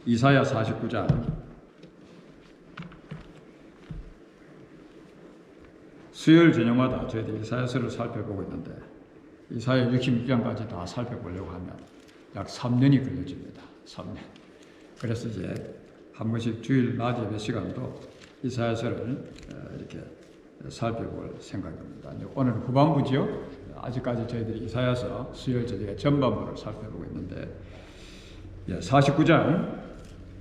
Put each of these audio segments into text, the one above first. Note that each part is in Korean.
이사야 49장 수요일 저녁마다 저희들이 이사야서를 살펴보고 있는데 이사야 66장까지 다 살펴보려고 하면 약 3년이 걸려집니다. 3년. 그래서 이제 한 번씩 주일 낮 예배 시간도 이사야서를 이렇게 살펴볼 생각입니다. 오늘 후반부죠. 아직까지 저희들이 이사야서 수요일 저녁에 전반부를 살펴보고 있는데 49장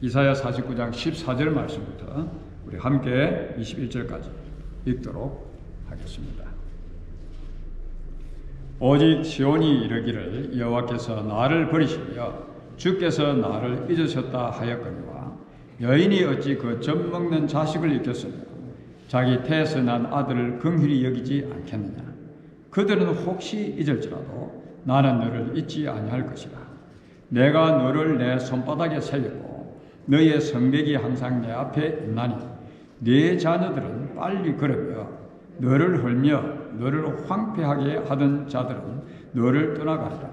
이사야 49장 14절 말씀부터 우리 함께 21절까지 읽도록 하겠습니다. 오직 시온이 이르기를 여호와께서 나를 버리시며 주께서 나를 잊으셨다 하였거니와 여인이 어찌 그 젖 먹는 자식을 잊겠으며 자기 태에서 난 아들을 긍휼히 여기지 않겠느냐. 그들은 혹시 잊을지라도 나는 너를 잊지 아니할 것이라. 내가 너를 내 손바닥에 새겼고 너의 성벽이 항상 내 앞에 있나니 네 자녀들은 빨리 걸으며 너를 헐며 너를 황폐하게 하던 자들은 너를 떠나가리라.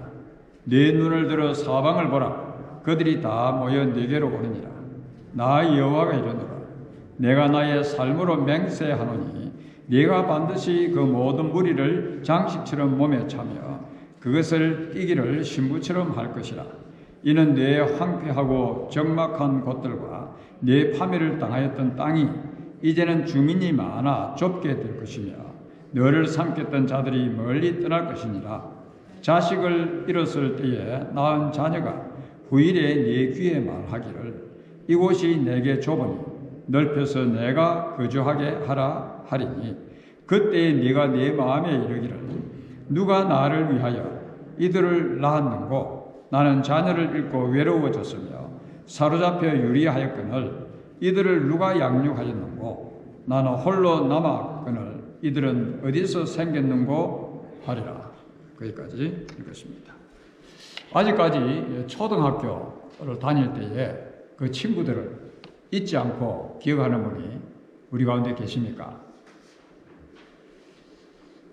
네 눈을 들어 사방을 보라. 그들이 다 모여 네게로 오느니라. 나 여호와가 이르노라. 내가 나의 삶으로 맹세하노니 네가 반드시 그 모든 무리를 장식처럼 몸에 차며 그것을 띠기를 신부처럼 할 것이라. 이는 내 황폐하고 적막한 곳들과 내 파멸을 당하였던 땅이 이제는 주민이 많아 좁게 될 것이며 너를 삼켰던 자들이 멀리 떠날 것이니라. 자식을 잃었을 때에 낳은 자녀가 후일에 네 귀에 말하기를 이곳이 내게 좁으니 넓혀서 내가 거주하게 하라 하리니 그때에 네가 네 마음에 이르기를 누가 나를 위하여 이들을 낳았는고 나는 자녀를 잃고 외로워졌으며 사로잡혀 유리하였거늘 이들을 누가 양육하였는고 나는 홀로 남았거늘 이들은 어디서 생겼는고 하리라. 거기까지 읽었습니다. 아직까지 초등학교를 다닐 때에 그 친구들을 잊지 않고 기억하는 분이 우리 가운데 계십니까?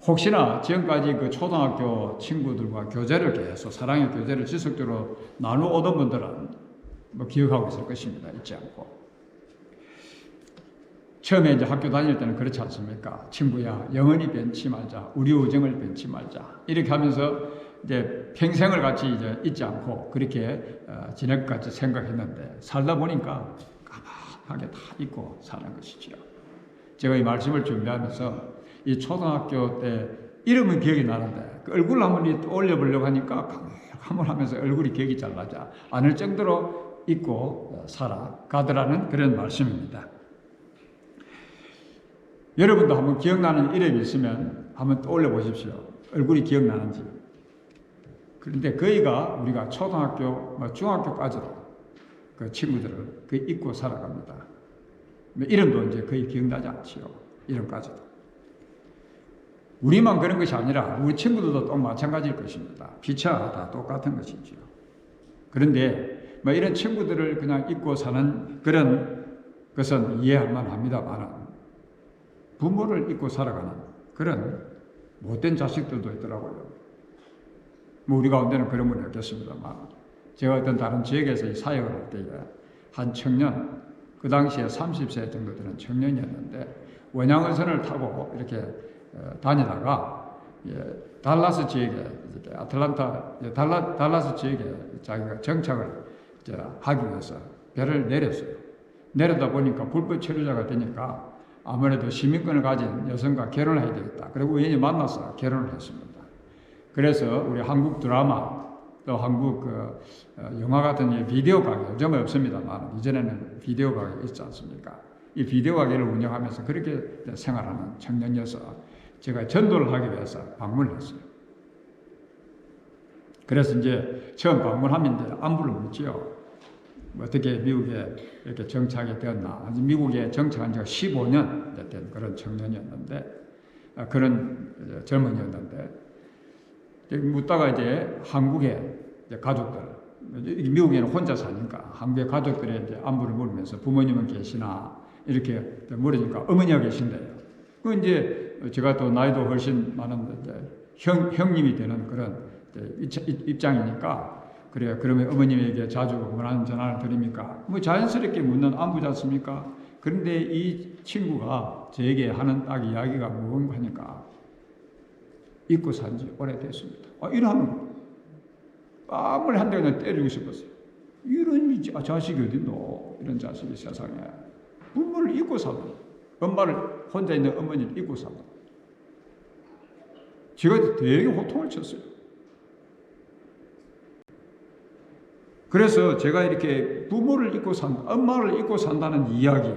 혹시나 지금까지 그 초등학교 친구들과 교제를 계속 사랑의 교제를 지속적으로 나누어오던 분들은 뭐 기억하고 있을 것입니다. 잊지 않고. 처음에 이제 학교 다닐 때는 그렇지 않습니까? 친구야, 영원히 변치 말자. 우리 우정을 변치 말자. 이렇게 하면서 이제 평생을 같이 이제 잊지 않고 그렇게 지낼 것 같이 생각했는데 살다 보니까 까마하게 다 잊고 사는 것이죠. 제가 이 말씀을 준비하면서 이 초등학교 때 이름은 기억이 나는데 그 얼굴을 한번 떠올려 보려고 하니까 가물가물하면서 얼굴이 기억이 잘 나지 않을 정도로 잊고 살아가더라는 그런 말씀입니다. 여러분도 한번 기억나는 이름이 있으면 한번 떠올려 보십시오. 얼굴이 기억나는지. 그런데 거의가 우리가 초등학교, 중학교까지도 그 친구들을 거의 잊고 살아갑니다. 이름도 이제 거의 기억나지 않지요. 이름까지도. 우리만 그런 것이 아니라 우리 친구들도 또 마찬가지일 것입니다. 피차 다 똑같은 것이지요. 그런데 이런 친구들을 그냥 잊고 사는 그런 것은 이해할 만합니다만 부모를 잊고 살아가는 그런 못된 자식들도 있더라고요. 우리 가운데는 그런 분이 없겠습니다만 제가 어떤 다른 지역에서 사역을 할 때에 한 청년, 그 당시에 30세 정도 되는 청년이었는데 원양어선을 타고 이렇게 다니다가 달라스 지역에 달라스 지역에 자기가 정착을 하기 위해서 배를 내렸어요. 내려다 보니까 불법 체류자가 되니까 아무래도 시민권을 가진 여성과 결혼을 해야 되겠다. 그리고 우연히 만나서 결혼을 했습니다. 그래서 우리 한국 드라마 또 한국 영화 같은 비디오 가게 요즘은 없습니다만 이전에는 비디오 가게 있지 않습니까? 이 비디오 가게를 운영하면서 그렇게 생활하는 청년이어서 제가 전도를 하기 위해서 방문을 했어요. 그래서 이제 처음 방문하는데 안부를 묻지요. 어떻게 미국에 이렇게 정착이 되었나. 미국에 정착한 지가 15년 된 그런 청년이었는데, 그런 젊은이였는데, 묻다가 이제 한국의 가족들, 미국에는 혼자 사니까 한국의 가족들의 이제 안부를 물으면서 부모님은 계시나 이렇게 물으니까 어머니가 계신대요. 그 이제 제가 또 나이도 훨씬 많은 형님이 되는 그런 입장이니까 그래요. 그러면 어머님에게 자주 뭐라는 전화를 드립니까? 뭐 자연스럽게 묻는 안부지 않습니까? 그런데 이 친구가 저에게 하는 딱 이야기가 뭔가 하니까 잊고 산 지 오래됐습니다. 이러면 거예요. 아무리 한 대가 때리고 싶었어요. 이런 자식이 어딨노? 이런 자식이 세상에. 부모를 잊고 살다. 엄마를, 혼자 있는 어머니를 잊고 살다. 제가 되게 호통을 쳤어요. 그래서 제가 이렇게 부모를 잊고 산다, 엄마를 잊고 산다는 이야기.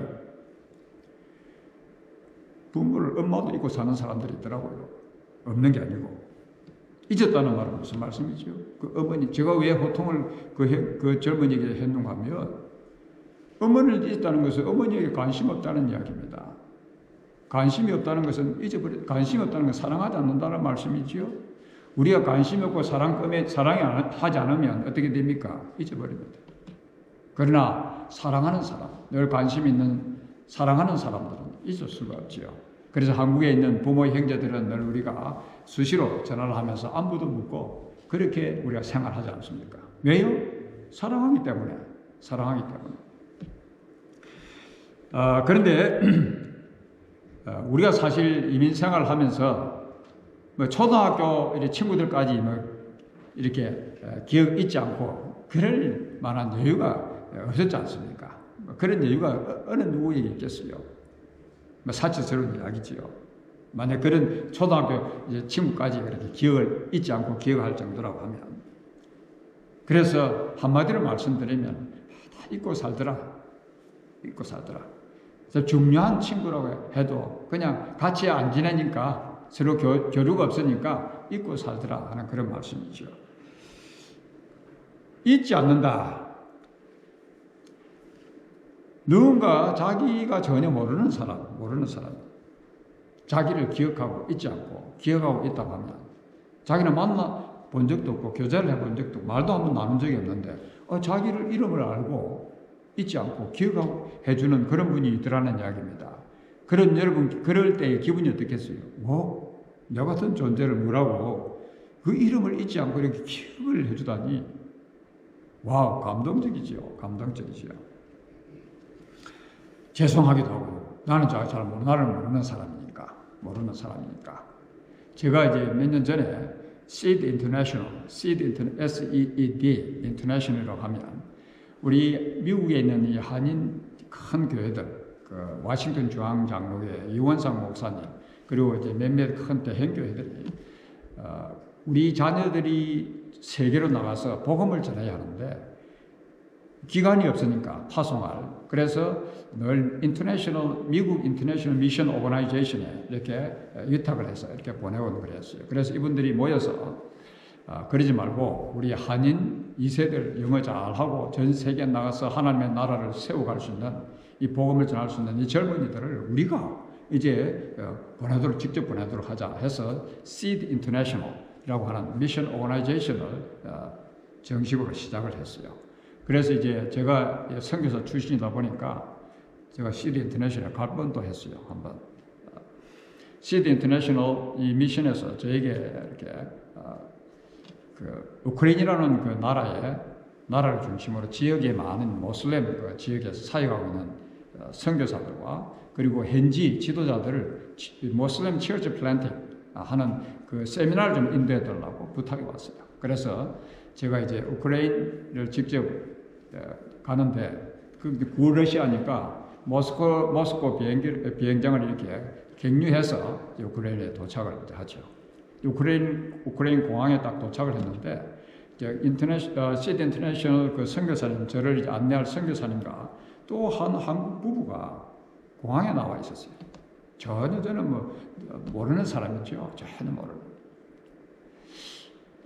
부모를, 엄마도 잊고 사는 사람들이 있더라고요. 없는 게 아니고. 잊었다는 말은 무슨 말씀이죠? 그 어머니, 제가 왜 호통을 그 젊은이에게 했는가 하면, 어머니를 잊었다는 것은 어머니에게 관심 없다는 이야기입니다. 관심이 없다는 것은 관심이 없다는 것은 사랑하지 않는다는 말씀이지요. 우리가 관심이 없고 사랑하지 않으면 어떻게 됩니까? 잊어버립니다. 그러나 사랑하는 사람, 늘 관심 있는 사랑하는 사람들은 잊을 수가 없지요. 그래서 한국에 있는 부모 형제들은 늘 우리가 수시로 전화를 하면서 안부도 묻고 그렇게 우리가 생활하지 않습니까? 왜요? 사랑하기 때문에. 그런데 우리가 사실 이민 생활을 하면서 뭐 초등학교 친구들까지 이렇게 기억 잊지 않고 그럴 만한 여유가 없었지 않습니까? 그런 여유가 어느 누구에게 있겠어요? 사치스러운 이야기지요. 만약 그런 초등학교 친구까지 그렇게 기억을 잊지 않고 기억할 정도라고 하면, 그래서 한마디로 말씀드리면 다 잊고 살더라. 중요한 친구라고 해도 그냥 같이 안 지내니까 서로 교류가 없으니까 잊고 살더라 하는 그런 말씀이죠. 잊지 않는다. 누군가 자기가 전혀 모르는 사람, 자기를 기억하고 잊지 않고 기억하고 있다고 하면 자기는 만나 본 적도 없고 교제를 해본 적도 없고 말도 한번 나눈 적이 없는데 자기를 이름을 알고 잊지 않고 기억하고 해주는 그런 분이 있더라는 이야기입니다. 그런 여러분, 그럴 때의 기분이 어떻겠어요? 너 같은 존재를 뭐라고 그 이름을 잊지 않고 이렇게 기억을 해주다니. 와우, 감동적이지요. 죄송하기도 하고, 나는 나를 모르는 사람이니까. 제가 이제 몇 년 전에 SEED International이라고 하면, 우리 미국에 있는 이 한인 큰 교회들, 그 워싱턴 중앙장로회 이원상 목사님, 그리고 이제 몇몇 큰 대형교회들이, 우리 자녀들이 세계로 나가서 복음을 전해야 하는데, 기간이 없으니까 파송할. 그래서 늘 미국 인터내셔널 미션 오거나이제이션에 이렇게 위탁을 해서 이렇게 보내오는 그랬어요. 그래서 이분들이 모여서 그러지 말고 우리 한인 2세들 영어 잘하고 전 세계에 나가서 하나님의 나라를 세워갈 수 있는 이 복음을 전할 수 있는 이 젊은이들을 우리가 이제 직접 보내도록 하자 해서 SEED International이라고 하는 미션 오거나이제이션을 정식으로 시작을 했어요. 그래서 이제 제가 선교사 출신이다 보니까 제가 SEED 인터내셔널 갈 뻔도 했어요. 한번. SEED 인터내셔널 이 미션에서 저에게 이렇게 그 우크라이나라는 그 나라를 중심으로 지역에 많은 모슬렘 그 지역에서 사역하고 있는 선교사들과 그리고 현지 지도자들을 모슬렘 처치 플랜팅 하는 그 세미나를 좀 인도해 달라고 부탁이 왔어요. 그래서 제가 이제 우크라이나를 직접 가는데 그 구러시아니까 모스코 비행장을 이렇게 경유해서 우크라이나에 도착을 하죠. 우크라이나 공항에 딱 도착을 했는데 SEED 인터내셔널 그 선교사님, 저를 이제 안내할 선교사님과 또 한 한국 부부가 공항에 나와 있었어요. 전혀 저는 모르는 사람이죠. 전혀 모르는.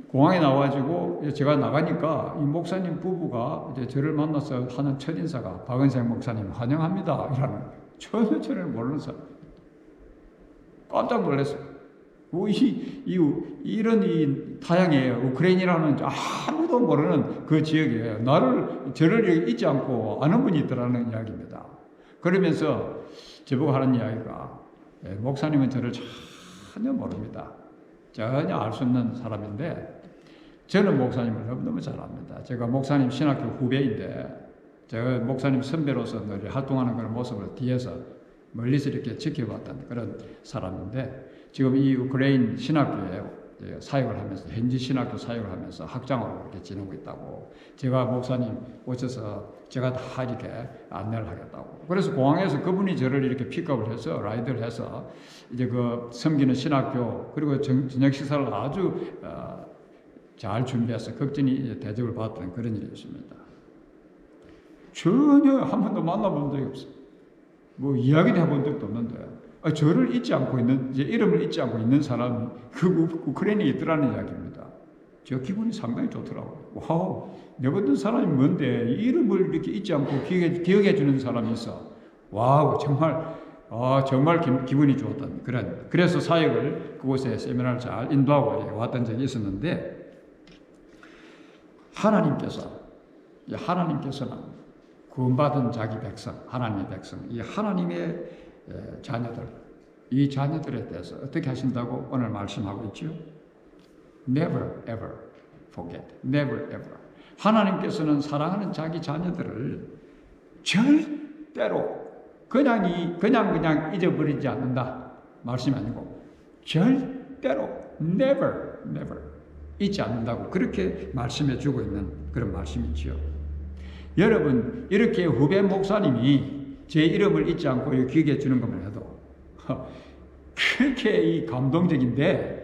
공항에 나와가지고 제가 나가니까 이 목사님 부부가 이제 저를 만나서 하는 첫 인사가 박은생 목사님 환영합니다 이라는, 전혀 저를 모르는 사람. 깜짝 놀랐어요. 이런 이 타양에 우크라이나라는 아무도 모르는 그 지역에 저를 잊지 않고 아는 분이 있더라는 이야기입니다. 그러면서 저보고 하는 이야기가, 목사님은 저를 전혀 모릅니다. 전혀 알 수 없는 사람인데 저는 목사님을 너무너무 잘 압니다. 제가 목사님 신학교 후배인데 제가 목사님 선배로서 늘 활동하는 그런 모습을 뒤에서 멀리서 이렇게 지켜봤던 그런 사람인데 지금 이 우크라이나 신학교에 사역을 하면서 현지 신학교 사역을 하면서 학장으로 이렇게 지내고 있다고 제가 목사님 오셔서 제가 다 이렇게 안내를 하겠다고 그래서 공항에서 그분이 저를 이렇게 픽업을 해서 라이드를 해서 이제 그 섬기는 신학교 그리고 저녁 식사를 아주 잘 준비해서 극진히 대접을 받았던 그런 일이 있습니다. 전혀 한 번도 만나본 적이 없어요. 뭐 이야기도 해본 적도 없는데 저를 잊지 않고 있는 제 이름을 잊지 않고 있는 사람이 그 우크라이나에 있더라는 이야기입니다. 저 기분이 상당히 좋더라고요. 와우, 내 같은 사람이 뭔데 이 이름을 이렇게 잊지 않고 기억해 주는 사람이 있어. 와우, 정말 기분이 좋았던 그래서 사역을 그곳에 세미나를 잘 인도하고 왔던 적이 있었는데 하나님께서는 구원받은 자기 백성, 하나님의 백성, 이 하나님의 자녀들, 이 자녀들에 대해서 어떻게 하신다고 오늘 말씀하고 있죠? Never ever forget. Never ever. 하나님께서는 사랑하는 자기 자녀들을 절대로 그냥 잊어버리지 않는다. 말씀이 아니고 절대로 never 잊지 않는다고 그렇게 말씀해 주고 있는 그런 말씀이지요. 여러분 이렇게 후배 목사님이 제 이름을 잊지 않고 기억해 주는 것만 해도 그렇게 이 감동적인데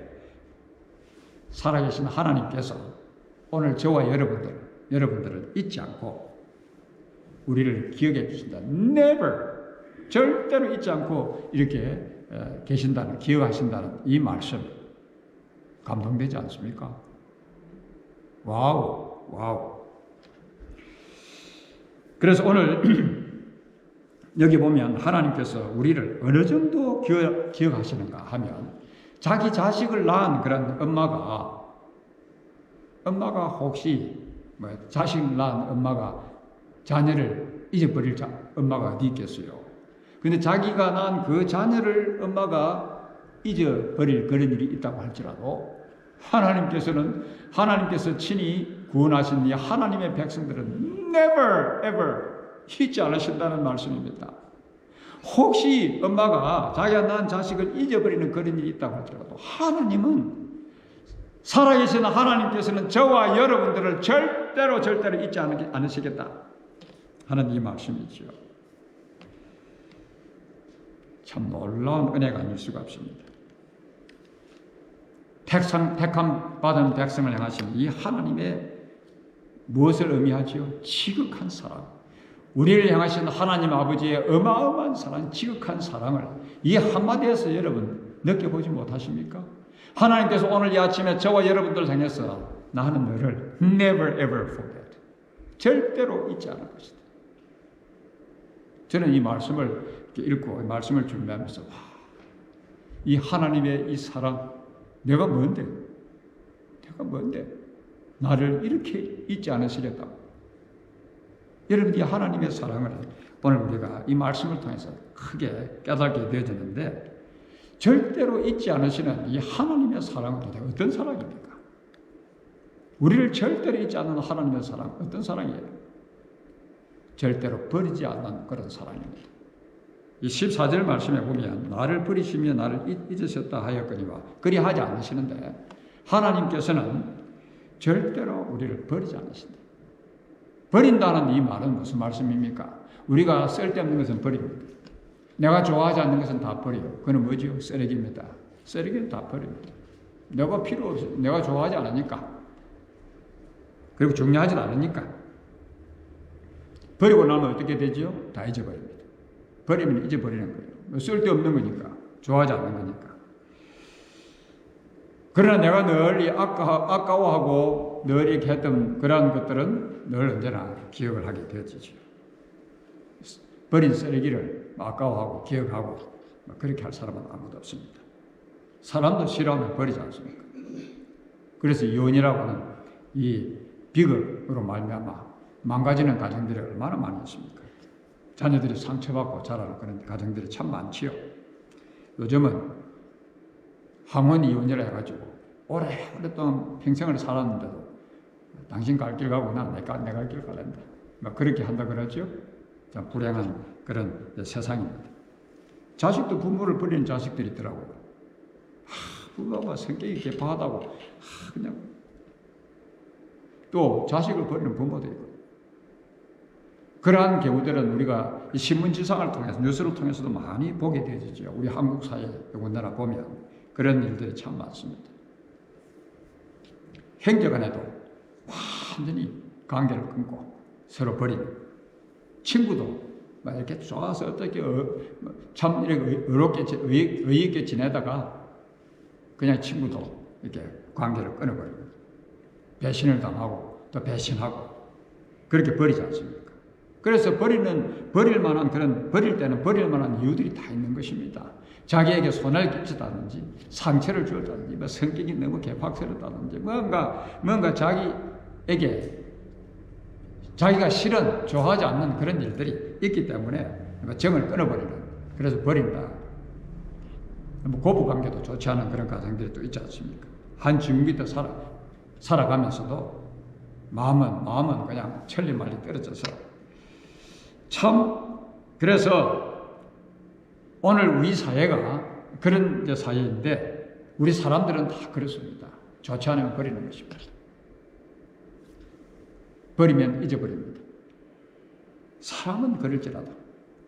살아계신 하나님께서 오늘 저와 여러분들을 잊지 않고 우리를 기억해 주신다. Never 절대로 잊지 않고 이렇게 기억하신다는 이 말씀 감동되지 않습니까? 와우. 그래서 오늘 여기 보면 하나님께서 우리를 어느 정도 기억하시는가 하면 자기 자식을 낳은 그런 엄마가 혹시 자식을 낳은 엄마가 자녀를 잊어버릴 엄마가 어디 있겠어요? 근데 자기가 낳은 그 자녀를 엄마가 잊어버릴 그런 일이 있다고 할지라도 하나님께서 친히 구원하신 이 하나님의 백성들은 never ever 잊지 않으신다는 말씀입니다. 혹시 엄마가 자기가 낳은 자식을 잊어버리는 그런 일이 있다고 할지라도 살아계신 하나님께서는 저와 여러분들을 절대로 잊지 않으시겠다 하는 이 말씀이죠. 참 놀라운 은혜가 아닐 수가 없습니다. 택함 받은 백성을 향하신 이 하나님의 무엇을 의미하지요? 지극한 사랑. 우리를 향하신 하나님 아버지의 어마어마한 사랑, 지극한 사랑을 이 한마디에서 여러분 느껴보지 못하십니까? 하나님께서 오늘 이 아침에 저와 여러분들 향해서 나는 너를 never ever forget. 절대로 잊지 않을 것이다. 저는 이 말씀을 읽고 이 말씀을 준비하면서 이 하나님의 이 사랑 내가 뭔데 나를 이렇게 잊지 않으시겠다고. 여러분 이 하나님의 사랑을 오늘 우리가 이 말씀을 통해서 크게 깨닫게 되어졌는데 절대로 잊지 않으시는 이 하나님의 사랑은 도대체 어떤 사랑입니까? 우리를 절대로 잊지 않는 하나님의 사랑 어떤 사랑이에요? 절대로 버리지 않는 그런 사랑입니다. 이 14절 말씀에 보면 나를 버리시며 나를 잊으셨다 하였거니와 그리 하지 않으시는데 하나님께서는 절대로 우리를 버리지 않으신다. 버린다는 이 말은 무슨 말씀입니까? 우리가 쓸데없는 것은 버립니다. 내가 좋아하지 않는 것은 다 버려요. 그건 뭐죠? 쓰레기입니다. 쓰레기는 다 버립니다. 내가 필요 없어. 내가 좋아하지 않으니까. 그리고 중요하지 않으니까. 버리고 나면 어떻게 되죠? 다 잊어버립니다. 버리면 잊어버리는 거예요. 쓸데없는 거니까. 좋아하지 않는 거니까. 그러나 내가 늘 아까워하고 늘 이렇게 했던 그러한 것들은 늘 언제나 기억을 하게 되어지죠. 버린 쓰레기를 아까워하고 기억하고 그렇게 할 사람은 아무도 없습니다. 사람도 싫어하면 버리지 않습니까? 그래서 이혼이라고는 이 비극으로 말미암아 망가지는 가정들이 얼마나 많이 있습니까? 자녀들이 상처받고 자라는 그런 가정들이 참 많지요. 요즘은 항원 이혼이라 해가지고 오랫동안 평생을 살았는데도 당신 갈 길 가고 나 내 갈 길 갈란다. 막 그렇게 한다 그러죠. 참 불행한 그런 세상입니다. 자식도 부모를 버리는 자식들이 있더라고요. 부모가 성격이 개파하다고 그냥 또 자식을 버리는 부모도 있고 그러한 경우들은 우리가 신문지상을 통해서 뉴스를 통해서도 많이 보게 되죠. 우리 한국 사회 우리나라 보면 그런 일들이 참 많습니다. 형제간에도 완전히 관계를 끊고 서로 버리는 친구도 막 이렇게 좋아서 어떻게 참 이렇게 의롭게 의의 있게 지내다가 그냥 친구도 이렇게 관계를 끊어버리고 배신을 당하고 또 배신하고 그렇게 버리지 않습니까? 그래서 버릴 때는 버릴 만한 이유들이 다 있는 것입니다. 자기에게 손해를 끼쳤다든지 상처를 주었다든지 뭐 성격이 너무 개팍스럽다든지 뭔가 자기에게 자기가 싫은 좋아하지 않는 그런 일들이 있기 때문에 정을 끊어버리는 그래서 버린다. 고부관계도 좋지 않은 그런 가정들이 또 있지 않습니까? 한 지금 밑에 살아가면서도 마음은 그냥 천리말리 떨어져서 참 그래서 오늘 우리 사회가 그런 사회인데 우리 사람들은 다 그렇습니다. 좋지 않으면 버리는 것입니다. 버리면 잊어버립니다. 사람은 그럴지라도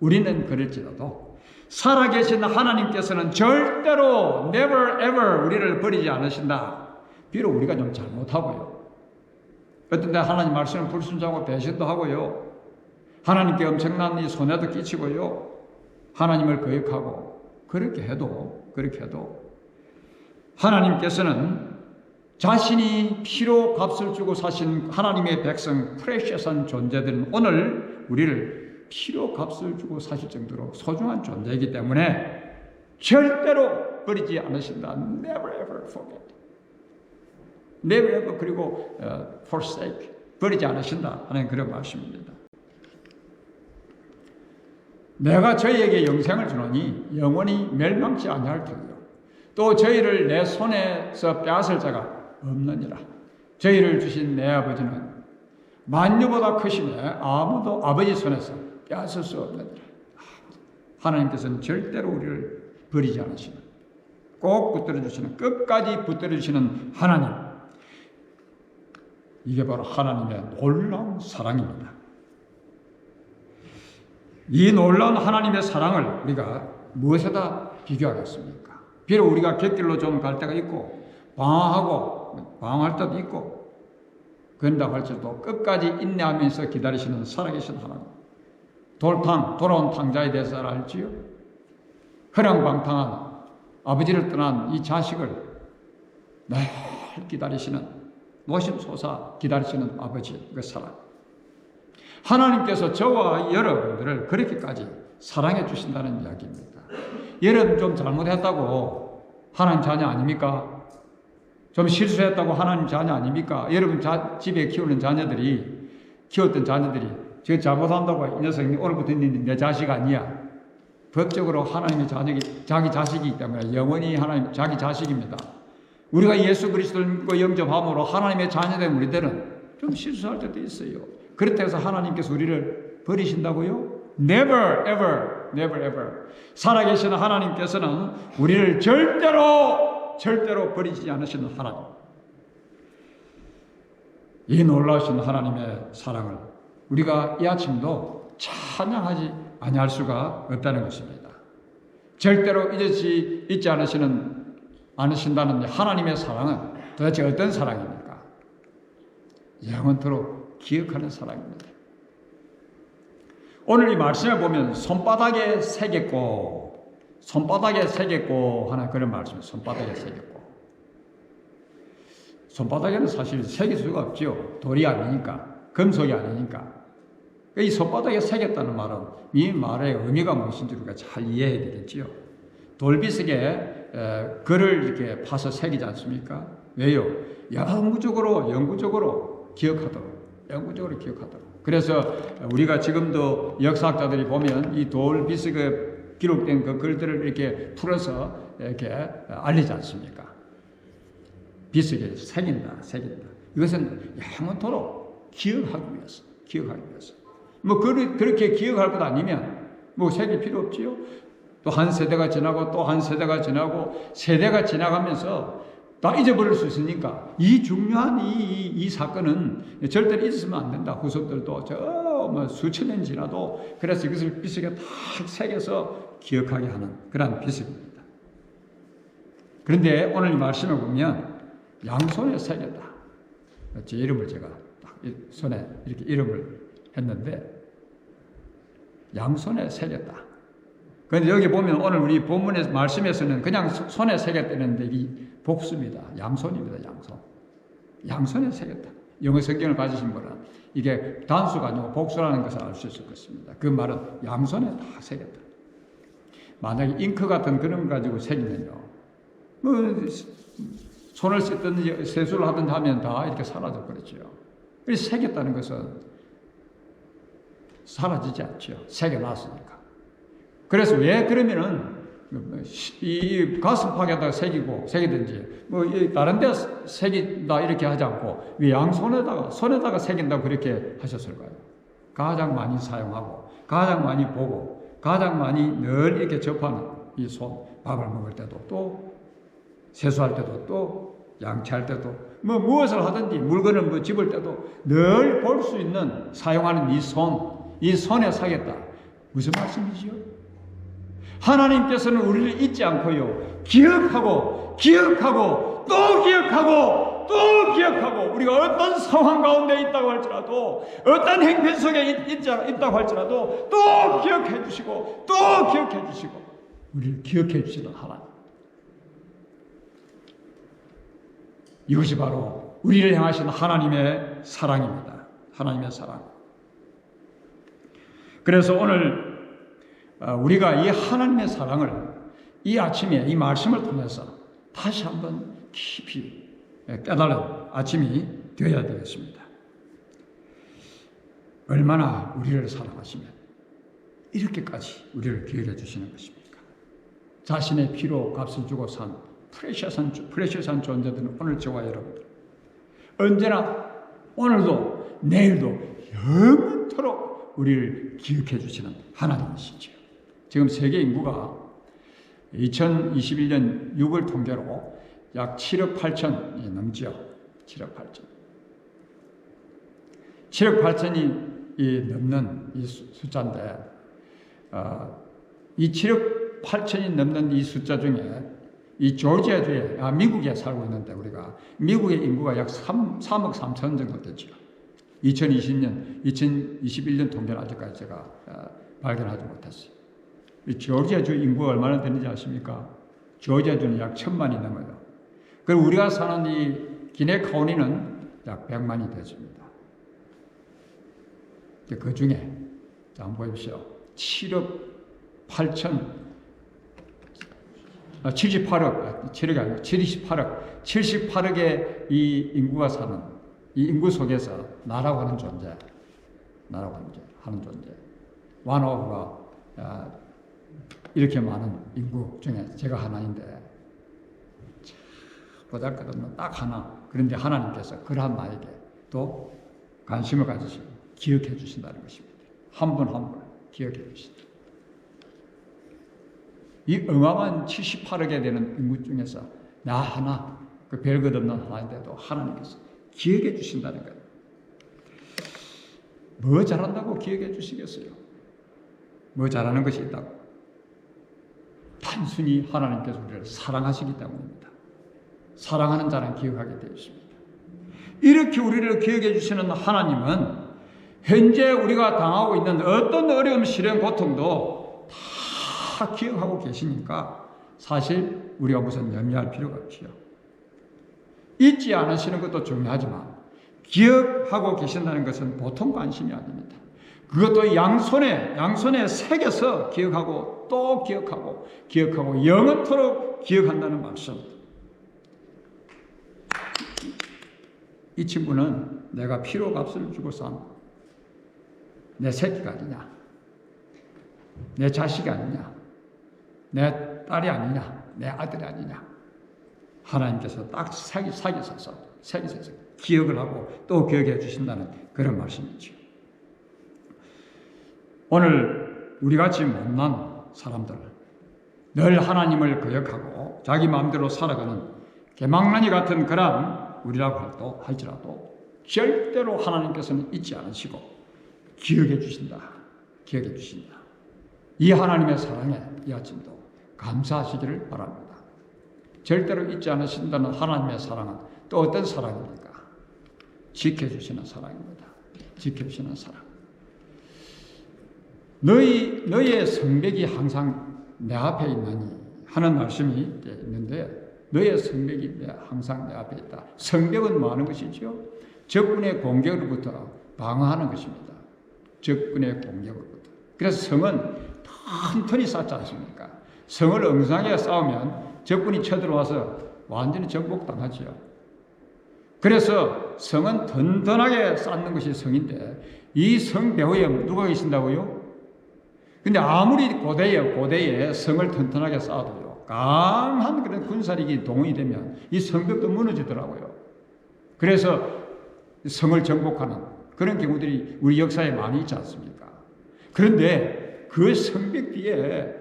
우리는 그럴지라도 살아계신 하나님께서는 절대로 never ever 우리를 버리지 않으신다. 비록 우리가 좀 잘못하고요. 어떤 때 하나님 말씀을 불순종하고 배신도 하고요. 하나님께 엄청난 이 손해도 끼치고요. 하나님을 거역하고 그렇게 해도 하나님께서는 자신이 피로 값을 주고 사신 하나님의 백성 프레셔스한 존재들은 오늘 우리를 피로 값을 주고 사실 정도로 소중한 존재이기 때문에 절대로 버리지 않으신다. Never ever forget. Never ever 그리고 forsake. 버리지 않으신다 하는 그런 말씀입니다. 내가 저희에게 영생을 주노니 영원히 멸망치 아니할 터이요. 또 저희를 내 손에서 빼앗을 자가 없느니라. 저희를 주신 내 아버지는 만유보다 크시네 아무도 아버지 손에서 빼앗을 수 없느니라. 하나님께서는 절대로 우리를 버리지 않으시는 꼭 붙들어주시는 끝까지 붙들어주시는 하나님. 이게 바로 하나님의 놀라운 사랑입니다. 이 놀라운 하나님의 사랑을 우리가 무엇에다 비교하겠습니까? 비록 우리가 곁길로 좀 갈 때가 있고 방황할 때도 있고 그런다고 할지라도 끝까지 인내하면서 기다리시는 살아계신 하나님. 돌아온 탕자에 대해서 알지요? 허랑방탕한 아버지를 떠난 이 자식을 늘 기다리시는 노심솟아 기다리시는 아버지 그 사랑. 하나님께서 저와 여러분들을 그렇게까지 사랑해 주신다는 이야기입니다. 여러분 좀 잘못했다고 하나님 자녀 아닙니까? 좀 실수했다고 하나님 자녀 아닙니까? 여러분 집에 키우는 자녀들이 키웠던 자녀들이 저 잘못한다고 이 녀석이 오늘부터 내 자식 아니야. 법적으로 하나님의 자기 자식이기 때문에 영원히 하나님 자기 자식입니다. 우리가 예수 그리스도를 믿고 영접함으로 하나님의 자녀된 우리들은 좀 실수할 때도 있어요. 그렇다고 해서 하나님께서 우리를 버리신다고요? Never ever, never ever. 살아계신 하나님께서는 우리를 절대로 버리지 않으시는 하나님. 이 놀라우신 하나님의 사랑을 우리가 이 아침도 찬양하지 아니할 수가 없다는 것입니다. 절대로 잊지 않으신다는 하나님의 사랑은 도대체 어떤 사랑입니까? 영원토록 기억하는 사랑입니다. 오늘 이 말씀에 보면 손바닥에 새겼고 하는 그런 말씀. 손바닥에 새겼고. 손바닥에는 사실 새길 수가 없죠. 돌이 아니니까, 금속이 아니니까. 이 손바닥에 새겼다는 말은 이 말의 의미가 무엇인지 우리가 잘 이해해야 되겠지요. 돌비석에 글을 이렇게 파서 새기지 않습니까? 왜요? 영구적으로 기억하도록. 그래서 우리가 지금도 역사학자들이 보면 이 돌비석에 기록된 그 글들을 이렇게 풀어서 이렇게 알리지 않습니까? 비석에 새긴다. 이것은 영원토록 기억하기 위해서, 기억하기 위해서. 뭐 그렇게 기억할 것 아니면 뭐 새길 필요 없지요. 또 한 세대가 지나고 또 한 세대가 지나고 세대가 지나가면서 다 잊어버릴 수 있으니까 이 중요한 이 사건은 절대로 잊으면 안 된다. 후손들도 뭐 수천 년 지나도 그래서 이것을 비석에 탁 새겨서 기억하게 하는 그런 비석입니다. 그런데 오늘 이 말씀을 보면 양손에 새겼다. 제 이름을 제가 딱 손에 이렇게 이름을 했는데 양손에 새겼다. 그런데 여기 보면 오늘 우리 본문의 말씀에서는 그냥 손에 새겼다는데 이 복수입니다. 양손입니다. 양손. 양손에 새겼다. 영어 성경을 가지신 분은 이게 단수가 아니고 복수라는 것을 알 수 있을 것입니다. 그 말은 양손에 다 새겼다. 만약에 잉크 같은 그런 거 가지고 새기면요, 뭐 손을 씻든 세수를 하든 하면 다 이렇게 사라져 버리죠. 그래서 새겼다는 것은 사라지지 않죠. 새겨놨으니까. 그래서 왜 그러면은 이 가슴팍에다가 새기든지 뭐 다른 데 새긴다 이렇게 하지 않고 왜 양손에다가 손에다가 새긴다고 그렇게 하셨을까요? 가장 많이 사용하고 가장 많이 보고 가장 많이 늘 이렇게 접하는 이 손, 밥을 먹을 때도 또 세수할 때도 또 양치할 때도 뭐 무엇을 하든지 물건을 뭐 집을 때도 늘 볼 수 있는 사용하는 이 손에 사겠다. 무슨 말씀이지요? 하나님께서는 우리를 잊지 않고요, 기억하고 또 기억하고 우리가 어떤 상황 가운데 있다고 할지라도 어떤 행편 속에 있다고 할지라도 또 기억해 주시고 우리를 기억해 주시는 하나님. 이것이 바로 우리를 향하신 하나님의 사랑입니다. 하나님의 사랑. 그래서 오늘 우리가 이 하나님의 사랑을 이 아침에 이 말씀을 통해서 다시 한번 깊이 깨달은 아침이 되어야 되겠습니다. 얼마나 우리를 사랑하시면 이렇게까지 우리를 기억해 주시는 것입니까? 자신의 피로 값을 주고 산 프레셔스한 존재들은 오늘 저와 여러분들 언제나 오늘도 내일도 영원토록 우리를 기억해 주시는 하나님이시죠. 지금 세계 인구가 2021년 6월 통계로 약 7억 8천이 넘죠. 7억 8천. 7억 8천이 넘는 이 숫자인데, 이 7억 8천이 넘는 이 숫자 중에 이 조지아주에, 미국에 살고 있는데 우리가 미국의 인구가 약 3억 3천 정도 되죠. 2021년 통계는 아직까지 제가 발견하지 못했어요. 이 조지아주 인구가 얼마나 되는지 아십니까? 조지아주는 약 1,000만이 넘어요. 그리고 우리가 사는 이 기내 카운티는 약 100만이 되십니다. 그 중에 자, 한번 보십시오. 7억 8천 78억, 7억이 아니고 78억의 이 인구가 사는 이 인구 속에서 나라고 하는 존재, 완오브가 이렇게 많은 인구 중에 제가 하나인데 보잘것없는 딱 하나. 그런데 하나님께서 그러한 나에게 또 관심을 가지시고 기억해 주신다는 것입니다. 한 분 한 분 기억해 주신다. 이 어마어마한 78억에 되는 인구 중에서 나 하나, 그 별것 없는 하나인데도 하나님께서 기억해 주신다는 거예요. 뭐 잘한다고 기억해 주시겠어요? 뭐 잘하는 것이 있다고? 단순히 하나님께서 우리를 사랑하시기 때문입니다. 사랑하는 자는 기억하게 되어 있습니다. 이렇게 우리를 기억해 주시는 하나님은 현재 우리가 당하고 있는 어떤 어려움, 시련, 고통도 다 기억하고 계시니까 사실 우리가 무슨 염려할 필요가 없지요. 잊지 않으시는 것도 중요하지만 기억하고 계신다는 것은 보통 관심이 아닙니다. 그것도 양손에 새겨서 기억하고 또 기억하고 영원토록 기억한다는 말씀. 이 친구는 내가 피로 값을 주고 산 내 새끼가 아니냐, 내 자식이 아니냐, 내 딸이 아니냐, 내 아들이 아니냐. 하나님께서 딱 사귀셔서 새기셔서 기억을 하고 또 기억해 주신다는 그런 말씀이죠. 오늘 우리같이 못난 사람들, 늘 하나님을 거역하고 자기 마음대로 살아가는 개망나니 같은 그런 우리라고 할지라도 절대로 하나님께서는 잊지 않으시고 기억해 주신다. 기억해 주신다. 이 하나님의 사랑에 이 아침도 감사하시기를 바랍니다. 절대로 잊지 않으신다는 하나님의 사랑은 또 어떤 사랑입니까? 지켜주시는 사랑입니다. 지켜주시는 사랑. 너희의 성벽이 항상 내 앞에 있나니 하는 말씀이 있는데, 너희의 성벽이 항상 내 앞에 있다. 성벽은 뭐 하는 것이죠? 적군의 공격으로부터 방어하는 것입니다. 적군의 공격으로부터. 그래서 성은 튼튼히 쌓지 않습니까? 성을 엉성하게 쌓으면 적군이 쳐들어와서 완전히 정복당하죠. 그래서 성은 든든하게 쌓는 것이 성인데, 이 성 배후에 누가 계신다고요? 근데 아무리 고대에 성을 튼튼하게 쌓아도요, 강한 그런 군사력이 동원이 되면 이 성벽도 무너지더라고요. 그래서 성을 정복하는 그런 경우들이 우리 역사에 많이 있지 않습니까? 그런데 그 성벽 뒤에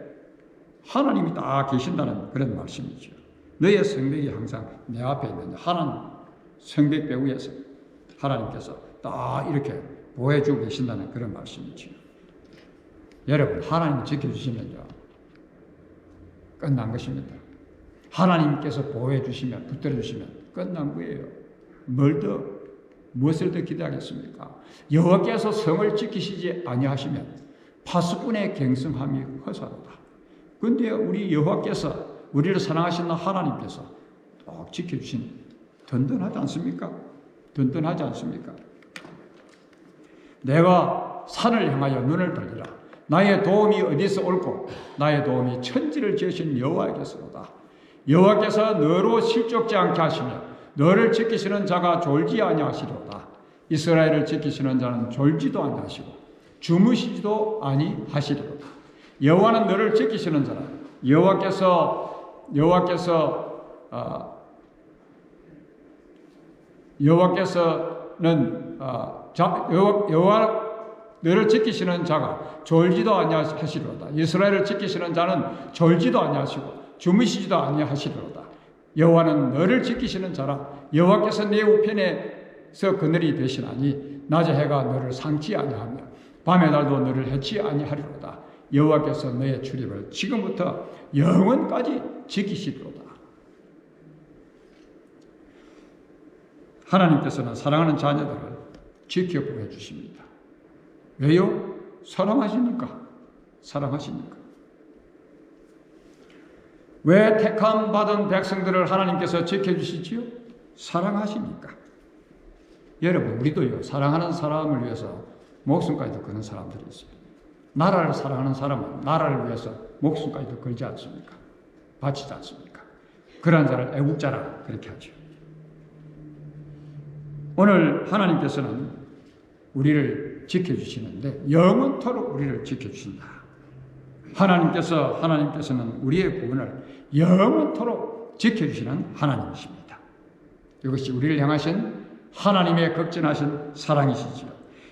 하나님이 딱 계신다는 그런 말씀이죠. 너의 성벽이 항상 내 앞에 있는데, 하나님 성벽 배후에서 하나님께서 딱 이렇게 보호해주고 계신다는 그런 말씀이죠. 여러분, 하나님 지켜주시면요, 끝난 것입니다. 하나님께서 보호해주시면, 붙들어주시면 끝난 거예요. 무엇을 더 기대하겠습니까? 여호와께서 성을 지키시지 아니하시면 파수꾼의 갱성함이 허사로다. 그런데 우리 여호와께서, 우리를 사랑하시는 하나님께서 꼭 지켜주신, 든든하지 않습니까? 든든하지 않습니까? 내가 산을 향하여 눈을 돌리라. 나의 도움이 어디서 올고 나의 도움이 천지를 지으신 여호와께서로다. 여호와께서 너로 실족지 않게 하시며 너를 지키시는 자가 졸지 아니하시리로다. 이스라엘을 지키시는 자는 졸지도 아니하시고 주무시지도 아니하시리로다. 여호와는 너를 지키시는 자라. 여호와께서는 여호와 너를 지키시는 자가 졸지도 아니하시리로다. 이스라엘을 지키시는 자는 졸지도 아니하시고 주무시지도 아니하시리로다. 여호와는 너를 지키시는 자라. 여호와께서 내 우편에서 그늘이 되시나니 낮에 해가 너를 상치 아니하며 밤에 달도 너를 해치 아니하리로다. 여호와께서 너의 출입을 지금부터 영원까지 지키시리로다. 하나님께서는 사랑하는 자녀들을 지켜보여 주십니다. 왜요? 사랑하시니까. 사랑하시니까. 왜 택함 받은 백성들을 하나님께서 지켜주시지요? 사랑하시니까. 여러분, 우리도요, 사랑하는 사람을 위해서 목숨까지도 거는 사람들이 있어요. 나라를 사랑하는 사람은 나라를 위해서 목숨까지도 걸지 않습니까? 바치지 않습니까? 그러한 자를 애국자라 그렇게 하죠. 오늘 하나님께서는 우리를 지켜주시는데 영원토록 우리를 지켜주신다. 하나님께서는 우리의 구원을 영원토록 지켜주시는 하나님이십니다. 이것이 우리를 향하신 하나님의 극진하신 사랑이시지요.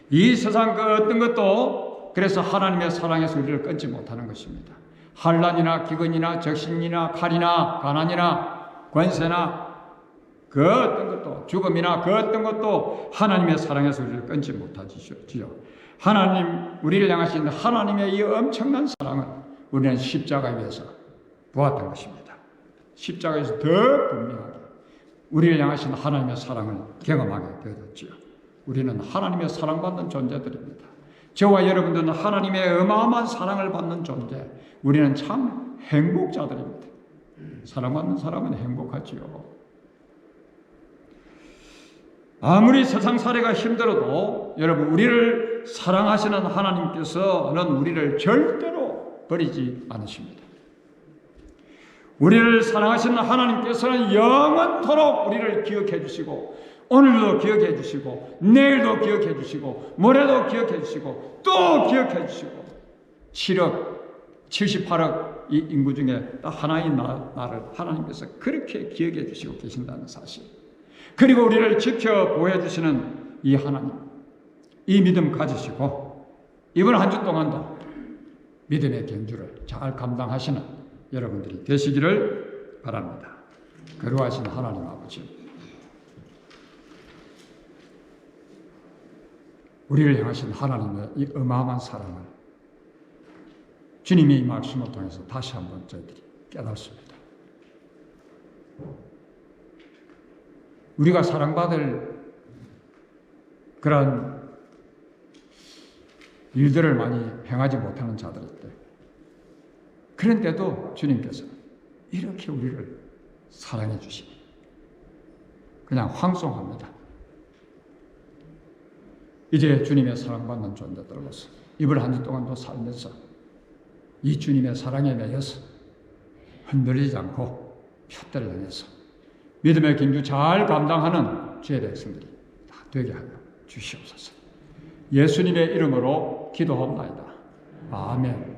이 세상 그 어떤 것도 그래서 하나님의 사랑에서 우리를 끊지 못하는 것입니다. 환난이나 기근이나 적신이나 칼이나 가난이나 권세나 그 어떤 것도, 죽음이나 그 어떤 것도 하나님의 사랑에서 우리를 끊지 못하지요. 하나님, 우리를 향하신 하나님의 이 엄청난 사랑은 우리는 십자가에서 보았던 것입니다. 십자가에서 더 분명하게 우리를 향하신 하나님의 사랑을 경험하게 되었지요. 우리는 하나님의 사랑받는 존재들입니다. 저와 여러분들은 하나님의 어마어마한 사랑을 받는 존재, 우리는 참 행복자들입니다. 사랑받는 사람은 행복하지요. 아무리 세상 살이가 힘들어도 여러분, 우리를 사랑하시는 하나님께서는 우리를 절대로 버리지 않으십니다. 우리를 사랑하시는 하나님께서는 영원토록 우리를 기억해 주시고, 오늘도 기억해 주시고, 내일도 기억해 주시고, 모레도 기억해 주시고, 또 기억해 주시고, 7억 78억 이 인구 중에 딱 하나인 나를 하나님께서 그렇게 기억해 주시고 계신다는 사실, 그리고 우리를 지켜 보호해주시는 이 하나님, 이 믿음 가지시고 이번 한 주 동안도 믿음의 경주를 잘 감당하시는 여러분들이 되시기를 바랍니다. 거룩하신 하나님 아버지, 우리를 향하신 하나님의 이 어마어마한 사랑을 주님의 이 말씀을 통해서 다시 한번 저희들이 깨닫습니다. 우리가 사랑받을 그런 일들을 많이 행하지 못하는 자들일 때, 그런데도 주님께서 이렇게 우리를 사랑해 주시니 그냥 황송합니다. 이제 주님의 사랑받는 존재들로서 이번 한 주 동안도 살면서 이 주님의 사랑에 매여서 흔들리지 않고 푯대를 향해서 믿음의 경주 잘 감당하는 주의 백성들이 다 되게 하여 주시옵소서. 예수님의 이름으로 기도합나이다. 아멘.